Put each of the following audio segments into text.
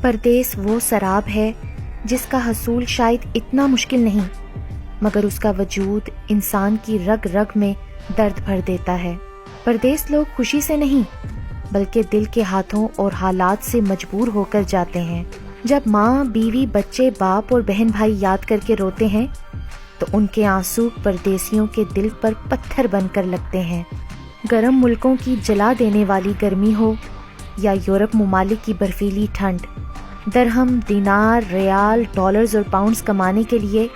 پردیس وہ سراب ہے جس کا حصول شاید اتنا مشکل نہیں، مگر اس کا وجود انسان کی رگ رگ میں درد بھر دیتا ہے۔ پردیس لوگ خوشی سے نہیں بلکہ دل کے ہاتھوں اور حالات سے مجبور ہو کر جاتے ہیں۔ جب ماں، بیوی، بچے، باپ اور بہن بھائی یاد کر کے روتے ہیں تو ان کے آنسو پردیسیوں کے دل پر پتھر بن کر لگتے ہیں۔ گرم ملکوں کی جلا دینے والی گرمی ہو یا یورپ ممالک کی برفیلی ٹھنڈ، درہم، دینار، ریال، ڈالرز اور پاؤنڈز کمانے کے لیے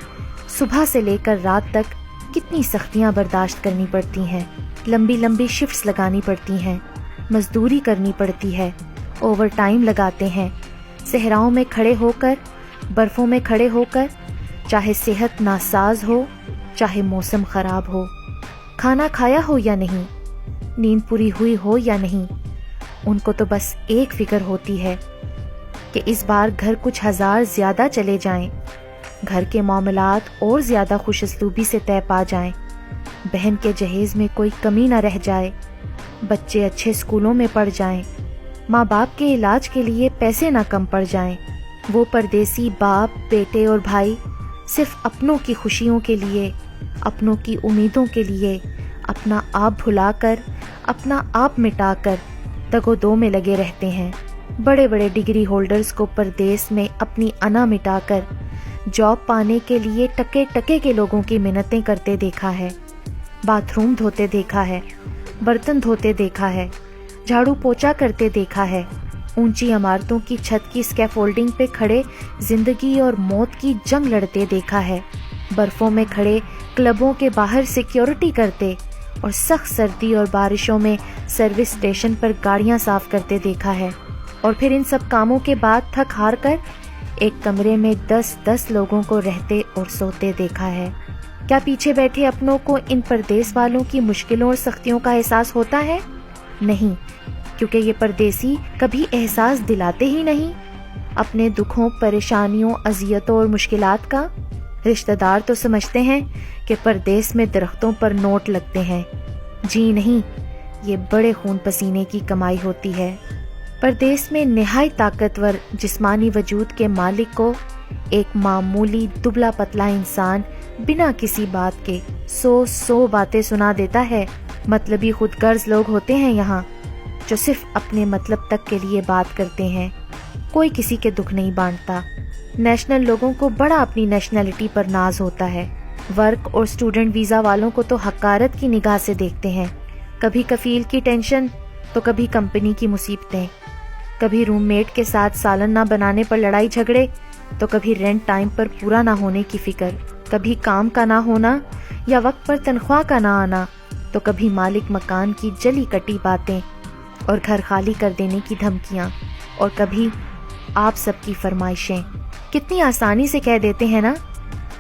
صبح سے لے کر رات تک کتنی سختیاں برداشت کرنی پڑتی ہیں۔ لمبی لمبی شفٹس لگانی پڑتی ہیں، مزدوری کرنی پڑتی ہے، اوور ٹائم لگاتے ہیں، صحراؤں میں کھڑے ہو کر، برفوں میں کھڑے ہو کر، چاہے صحت ناساز ہو، چاہے موسم خراب ہو، کھانا کھایا ہو یا نہیں، نیند پوری ہوئی ہو یا نہیں، ان کو تو بس ایک فکر ہوتی ہے کہ اس بار گھر کچھ ہزار زیادہ چلے جائیں، گھر کے معاملات اور زیادہ خوش اسلوبی سے طے پا جائیں، بہن کے جہیز میں کوئی کمی نہ رہ جائے، بچے اچھے اسکولوں میں پڑھ جائیں، ماں باپ کے علاج کے لیے پیسے نہ کم پڑ جائیں۔ وہ پردیسی باپ، بیٹے اور بھائی صرف اپنوں کی خوشیوں کے لیے، اپنوں کی امیدوں کے لیے اپنا آپ بھلا کر، اپنا آپ مٹا کر دگ و دو میں لگے رہتے ہیں۔ بڑے بڑے ڈگری ہولڈرز کو پردیس میں اپنی انا مٹا کر جاب پانے کے لیے ٹکے ٹکے کے لوگوں کی منتیں کرتے دیکھا ہے، باتھ روم دھوتے دیکھا ہے، برتن دھوتے دیکھا ہے، جھاڑو پوچا کرتے دیکھا ہے، اونچی عمارتوں کی چھت کی اسکیفولڈنگ پہ کھڑے زندگی اور موت کی جنگ لڑتے دیکھا ہے، برفوں میں کھڑے کلبوں کے باہر سیکیورٹی کرتے اور سخت سردی اور بارشوں میں سروس اسٹیشن پر گاڑیاں صاف کرتے دیکھا ہے، اور پھر ان سب کاموں کے بعد تھک ہار کر ایک کمرے میں 10 لوگوں کو رہتے اور سوتے دیکھا ہے۔ کیا پیچھے بیٹھے اپنوں کو ان پردیس والوں کی مشکلوں اور سختیوں کا احساس ہوتا ہے؟ نہیں، کیونکہ یہ پردیسی کبھی احساس دلاتے ہی نہیں اپنے دکھوں، پریشانیوں، اذیتوں اور مشکلات کا۔ رشتہ دار تو سمجھتے ہیں کہ پردیس میں درختوں پر نوٹ لگتے ہیں، جی نہیں، یہ بڑے خون پسینے کی کمائی ہوتی ہے۔ پردیس میں نہایت طاقتور جسمانی وجود کے مالک کو ایک معمولی دبلا پتلا انسان بنا کسی بات کے 100 باتیں سنا دیتا ہے۔ مطلبی خود غرض لوگ ہوتے ہیں یہاں، جو صرف اپنے مطلب تک کے لیے بات کرتے ہیں، کوئی کسی کے دکھ نہیں بانٹتا۔ نیشنل لوگوں کو بڑا اپنی نیشنلٹی پر ناز ہوتا ہے، ورک اور اسٹوڈنٹ ویزا والوں کو تو حقارت کی نگاہ سے دیکھتے ہیں، کبھی کفیل کی ٹینشن تو کبھی کمپنی کی مصیبتیں، کبھی روم میٹ کے ساتھ سالن نہ بنانے پر لڑائی جھگڑے تو کبھی رینٹ ٹائم پر پورا نہ ہونے کی فکر، کبھی کام کا نہ ہونا یا وقت پر تنخواہ کا نہ آنا تو کبھی مالک مکان کی جلی کٹی باتیں اور گھر خالی کر دینے کی دھمکیاں، اور کبھی آپ سب کی فرمائشیں۔ کتنی آسانی سے کہہ دیتے ہیں نا،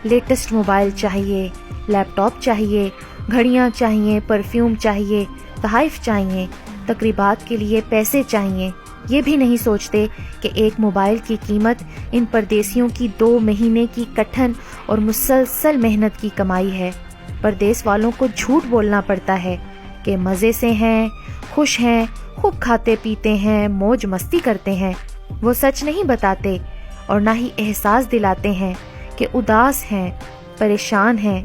لیٹسٹ موبائل چاہیے، لیپ ٹاپ چاہیے، گھڑیاں چاہیے، پرفیوم چاہیے، تحائف چاہیے، تقریبات کے لیے پیسے چاہیے۔ یہ بھی نہیں سوچتے کہ ایک موبائل کی قیمت ان پردیسیوں کی 2 مہینے کی کٹھن اور مسلسل محنت کی کمائی ہے۔ پردیس والوں کو جھوٹ بولنا پڑتا ہے کہ مزے سے ہیں، خوش ہیں، خوب کھاتے پیتے ہیں، موج مستی کرتے ہیں۔ وہ سچ نہیں بتاتے اور نہ ہی احساس دلاتے ہیں کہ اداس ہیں، پریشان ہیں،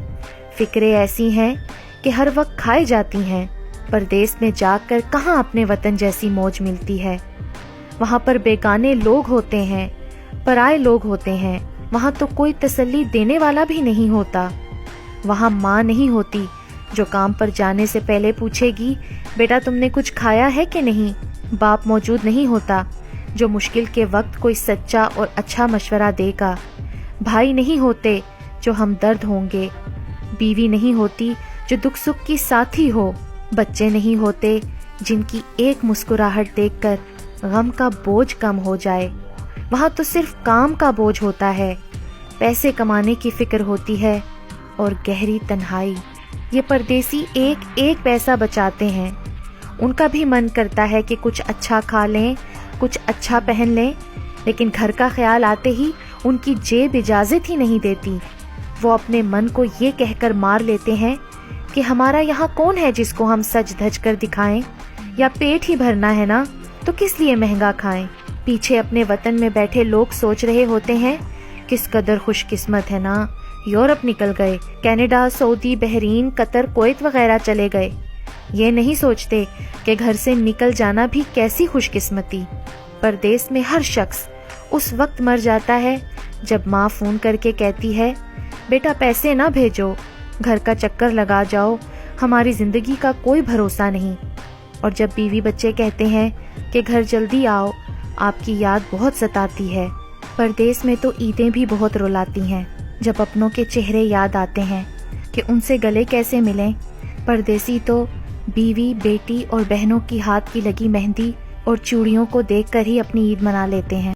فکریں ایسی ہیں کہ ہر وقت کھائی جاتی ہیں۔ پردیس میں جا کر کہاں اپنے وطن جیسی موج ملتی ہے؟ وہاں پر بیگانے لوگ ہوتے ہیں، پرائے لوگ ہوتے ہیں، وہاں تو کوئی تسلی دینے والا بھی نہیں ہوتا۔ وہاں ماں نہیں ہوتی جو کام پر جانے سے پہلے پوچھے گی بیٹا تم نے کچھ کھایا ہے کہ نہیں۔ باپ موجود نہیں ہوتا جو مشکل کے وقت کوئی سچا اور اچھا مشورہ دے گا۔ بھائی نہیں ہوتے جو ہمدرد ہوں گے، بیوی نہیں ہوتی جو دکھ سکھ کی ساتھی ہو، بچے نہیں ہوتے جن کی ایک مسکراہٹ دیکھ کر غم کا بوجھ کم ہو جائے۔ وہاں تو صرف کام کا بوجھ ہوتا ہے، پیسے کمانے کی فکر ہوتی ہے اور گہری تنہائی۔ یہ پردیسی ایک ایک پیسہ بچاتے ہیں، ان کا بھی من کرتا ہے کہ کچھ اچھا کھا لیں، کچھ اچھا پہن لیں، لیکن گھر کا خیال آتے ہی ان کی جیب اجازت ہی نہیں دیتی۔ وہ اپنے من کو یہ کہہ کر مار لیتے ہیں کہ ہمارا یہاں کون ہے جس کو ہم سج دھج کر دکھائیں، یا پیٹ ہی بھرنا ہے نا تو کس لیے مہنگا کھائیں۔ پیچھے اپنے وطن میں بیٹھے لوگ سوچ رہے ہوتے ہیں کس قدر خوش قسمت ہے نا، یورپ نکل گئے، کینیڈا، سعودی، بحرین، قطر، کویت وغیرہ چلے گئے۔ یہ نہیں سوچتے کہ گھر سے نکل جانا بھی کیسی خوش قسمتی۔ پردیس میں ہر شخص اس وقت مر جاتا ہے جب ماں فون کر کے کہتی ہے بیٹا پیسے نہ بھیجو، گھر کا چکر لگا جاؤ، ہماری زندگی کا کوئی بھروسہ نہیں۔ اور جب بیوی بچے کہتے ہیں کہ گھر جلدی آؤ، آپ کی یاد بہت ستاتی ہے۔ پردیس میں تو عیدیں بھی بہت رلاتی ہیں جب اپنوں کے چہرے یاد آتے ہیں کہ ان سے گلے کیسے ملیں۔ پردیسی تو بیوی، بیٹی اور بہنوں کی ہاتھ کی لگی مہندی اور چوڑیوں کو دیکھ کر ہی اپنی عید منا لیتے ہیں۔